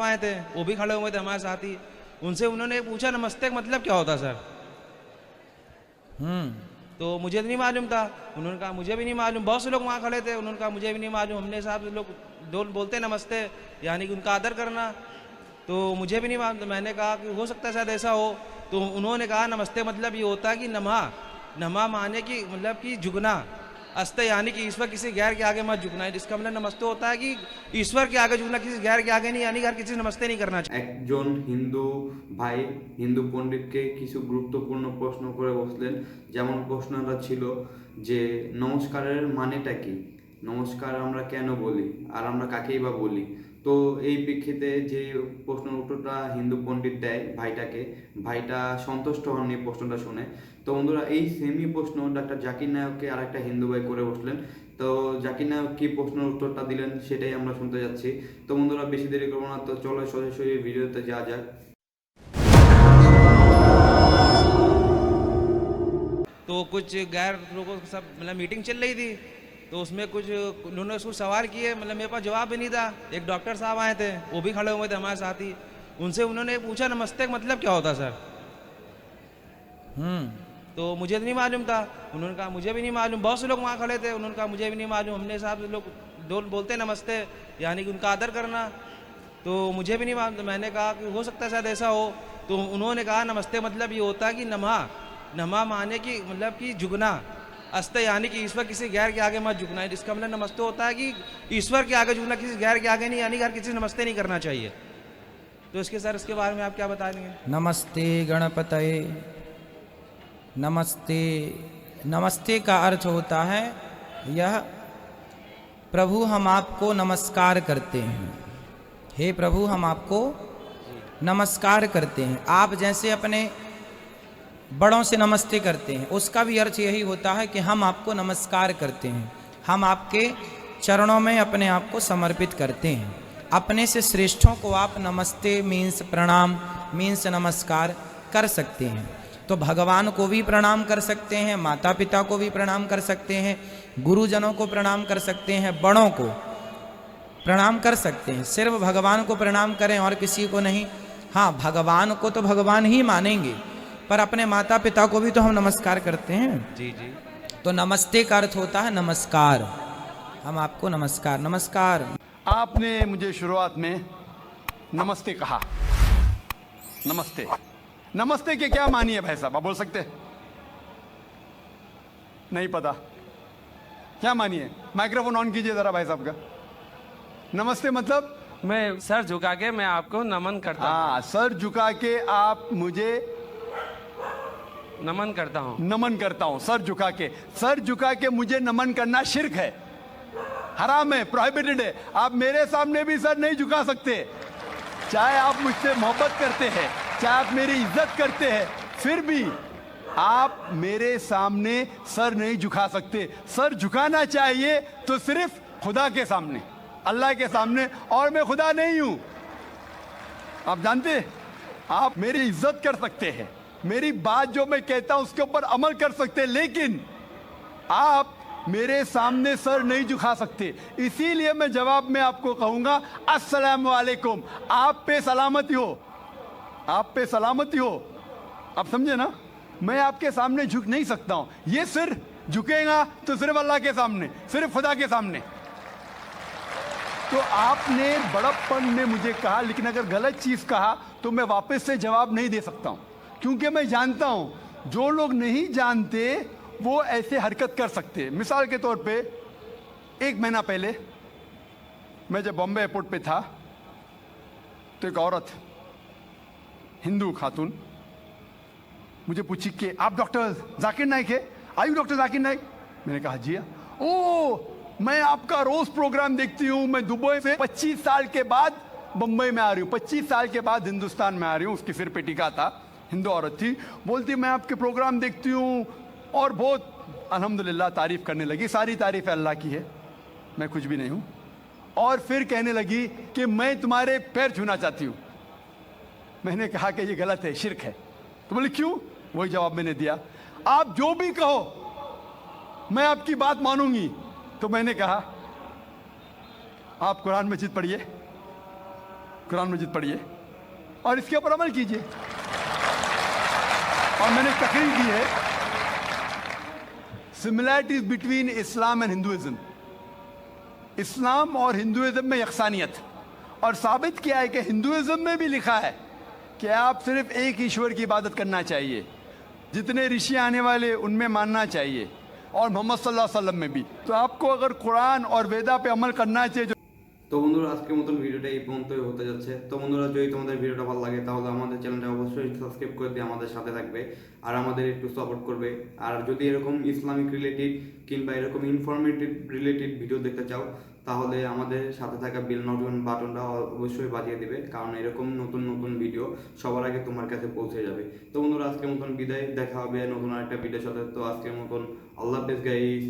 आए थे, वो भी खड़े हुए थे हमारे साथ ही। उनसे उन्होंने पूछा नमस्ते का मतलब क्या होता सर। तो मुझे तो नहीं मालूम था। उन्होंने कहा मुझे भी नहीं मालूम। बहुत से लोग वहाँ खड़े थे, उन्होंने कहा मुझे भी नहीं मालूम। हमने साहब लोग दो बोलते नमस्ते यानी कि उनका आदर करना, तो मुझे भी नहीं मालूम। तो मैंने कहा कि हो सकता है शायद ऐसा हो। तो उन्होंने कहा नमस्ते मतलब ये होता है कि नमा, नमा माने कि मतलब कि झुकना, अस्त यानी कि ईश्वर किसी गैर के आगे मत झुकना। इसका मतलब नमस्ते होता है कि ईश्वर के आगे झुकना, किसी गैर के आगे नहीं, यानी हर किसी से नमस्ते नहीं करना चाहिए। একজন হিন্দু ভাই হিন্দু পণ্ডিতকে কিছু গুরুত্বপূর্ণ প্রশ্ন করে বসলেন। যেমন প্রশ্নটা ছিল যে নমস্কারের মানেটা কি, নমস্কার আমরা কেন বলি, আর আমরা কাকেই বা বলি। তো এই প্রেক্ষিতে যে প্রশ্নের উত্তরটা হিন্দু পণ্ডিত দেয় ভাইটাকে, ভাইটা সন্তুষ্ট হননি প্রশ্নটা শুনে। তো বন্ধুরা এই সেমই প্রশ্ন ডাক্তার জাকির নায়ককে আর একটা হিন্দু ভাই করে বসলেন। তো জাকির নায়ক কি প্রশ্নের উত্তরটা দিলেন সেটাই আমরা শুনতে যাচ্ছি। তো বন্ধুরা বেশি দেরি করবো না, তো চলো সরাসরি ভিডিওতে যাওয়া যাক। तो कुछ गैर लोगों के सब मतलब मीटिंग चल रही थी, तो उसमें कुछ उन्होंने उसको सवाल किए, मतलब मेरे पास जवाब भी नहीं था। एक डॉक्टर साहब आए थे, वो भी खड़े हुए थे हमारे साथ ही। उनसे उन्होंने पूछा नमस्ते का मतलब क्या होता सर। तो मुझे तो नहीं मालूम था। उन्होंने कहा मुझे भी नहीं मालूम। बहुत से लोग वहाँ खड़े थे, उन्होंने कहा मुझे भी नहीं मालूम। हमने साहब लोग दो बोलते नमस्ते यानी कि उनका आदर करना, तो मुझे भी नहीं मालूम। तो मैंने कहा कि हो सकता है शायद ऐसा हो। तो उन्होंने कहा नमस्ते मतलब ये होता है कि नमा, नमा माने कि मतलब कि झुकना, अस्त यानी कि ईश्वर किसी गैर के आगे मत झुकना। इसका मतलब नमस्ते होता है कि ईश्वर के आगे झुकना, किसी गैर के आगे नहीं, यानी हर किसी से नमस्ते नहीं करना चाहिए। तो इसके सर इसके बारे में आप क्या बताएंगे। नमस्ते गणपतये नमस्ते। नमस्ते का अर्थ होता है यह प्रभु हम आपको नमस्कार करते हैं। हे प्रभु हम आपको नमस्कार करते हैं। आप जैसे अपने बड़ों से नमस्ते करते हैं, उसका भी अर्थ यही होता है कि हम आपको नमस्कार करते हैं। हम आपके चरणों में अपने आप को समर्पित करते हैं। अपने से श्रेष्ठों को आप नमस्ते मीन्स प्रणाम मीन्स नमस्कार कर सकते हैं। तो भगवान को भी प्रणाम कर सकते हैं, माता पिता को भी प्रणाम कर सकते हैं, गुरुजनों को प्रणाम कर सकते हैं, बड़ों को प्रणाम कर सकते हैं। सिर्फ भगवान को प्रणाम करें और किसी को नहीं। हाँ, भगवान को तो भगवान ही मानेंगे, पर अपने माता पिता को भी तो हम नमस्कार करते हैं। जी जी। तो नमस्ते का अर्थ होता है नमस्कार। हम आपको नमस्कार। नमस्कार। आपने मुझे शुरुआत में नमस्ते कहा। नमस्ते, नमस्ते के क्या मानी है भाई साहब, आप बोल सकते हैं? नहीं पता क्या मानी है? माइक्रोफोन ऑन कीजिए जरा भाई साहब का। नमस्ते मतलब मैं सर झुका के मैं आपको नमन करता हूँ। हाँ, सर झुका के आप मुझे नमन करता हूँ। नमन करता हूं। सर झुका के, सर झुका के मुझे नमन करना शिर्क है, हराम है, प्रोहिबिटेड है। आप मेरे सामने भी सर नहीं झुका सकते, चाहे आप मुझसे मोहब्बत करते हैं, चाहे आप मेरी इज्जत करते हैं, फिर भी आप मेरे सामने सर नहीं झुका सकते। सर झुकाना चाहिए तो सिर्फ खुदा के सामने, अल्लाह के सामने, और मैं खुदा नहीं हूं। आप जानते हैं, आप मेरी इज्जत कर सकते हैं, मेरी बात जो मैं कहता हूं उसके ऊपर अमल कर सकते हैं, लेकिन आप मेरे सामने सर नहीं झुका सकते। इसीलिए मैं जवाब में आपको कहूंगा अस्सलाम वालेकुम। आप पे सलामती हो, आप पे सलामती हो। आप समझे ना? मैं आपके सामने झुक नहीं सकता हूं। ये सिर झुकेगा तो सिर्फ अल्लाह के सामने, सिर्फ खुदा के सामने। तो आपने बड़प्पन में मुझे कहा, लेकिन अगर गलत चीज कहा तो मैं वापस से जवाब नहीं दे सकता हूं, क्योंकि मैं जानता हूं जो लोग नहीं जानते वो ऐसे हरकत कर सकते हैं। मिसाल के तौर पे 1 महीना पहले मैं जब बॉम्बे एयरपोर्ट पे था तो एक औरत, हिंदू खातून, मुझे पूछी कि आप डॉक्टर जाकिर नाइक है? Are you doctor Zakir Naik? मैंने कहा जी हाँ। ओ, मैं आपका रोज प्रोग्राम देखती हूँ। मैं दुबई से 25 साल के बाद बम्बई में आ रही हूँ, 25 साल के बाद हिंदुस्तान में आ रही हूँ। उसकी सिर पे टीका था, हिंदू औरत थी। बोलती मैं आपके प्रोग्राम देखती हूँ और बहुत अल्हम्दुलिल्लाह तारीफ करने लगी। सारी तारीफ अल्लाह की है, मैं कुछ भी नहीं हूँ। और फिर कहने लगी कि मैं तुम्हारे पैर छूना चाहती हूँ। मैंने कहा कि ये गलत है, शिर्क है। तो बोले क्यों? वही जवाब मैंने दिया, आप जो भी कहो मैं आपकी बात मानूंगी। तो मैंने कहा आप कुरान मजीद पढ़िए, कुरान मजीद पढ़िए और इसके ऊपर अमल कीजिए। और मैंने एक तकरीर की है, similarities between Islam and Hinduism, Islam और हिंदुइज्म में यकसानियत, और साबित किया है कि हिंदुइज्म में भी लिखा है कि आप सिर्फ एक ईश्वर की इबादत करना चाहिए, जितने ऋषि आने वाले उनमें मानना चाहिए, और मोहम्मद सल्लल्लाहु अलैहि वसल्लम में भी। तो आपको अगर कुरान और वेदा पे अमल करना चाहिए। তো বন্ধুরা আজকের মতন ভিডিওটা এই পর্যন্তই হতে যাচ্ছে। তো বন্ধুরা যদি তোমাদের ভিডিওটা ভালো লাগে তাহলে আমাদের চ্যানেলটা অবশ্যই সাবস্ক্রাইব করে দিয়ে আমাদের সাথে থাকবে আর আমাদের একটু সাপোর্ট করবে। আর যদি এরকম ইসলামিক রিলেটেড কিংবা এরকম ইনফরমেটিভ রিলেটেড ভিডিও দেখতে চাও তাহলে আমাদের সাথে থাকা বেল নোটিফিকেশন বাটনটা অবশ্যই বাজিয়ে দিবে, কারণ এরকম নতুন নতুন ভিডিও সবার আগে তোমার কাছে পৌঁছে যাবে। তো বন্ধুরা আজকের মতন বিদায়, দেখা হবে নতুন আরেকটা ভিডিওর সাথে। তো আজকের মতন আল্লাহ হাফেজ গাইস।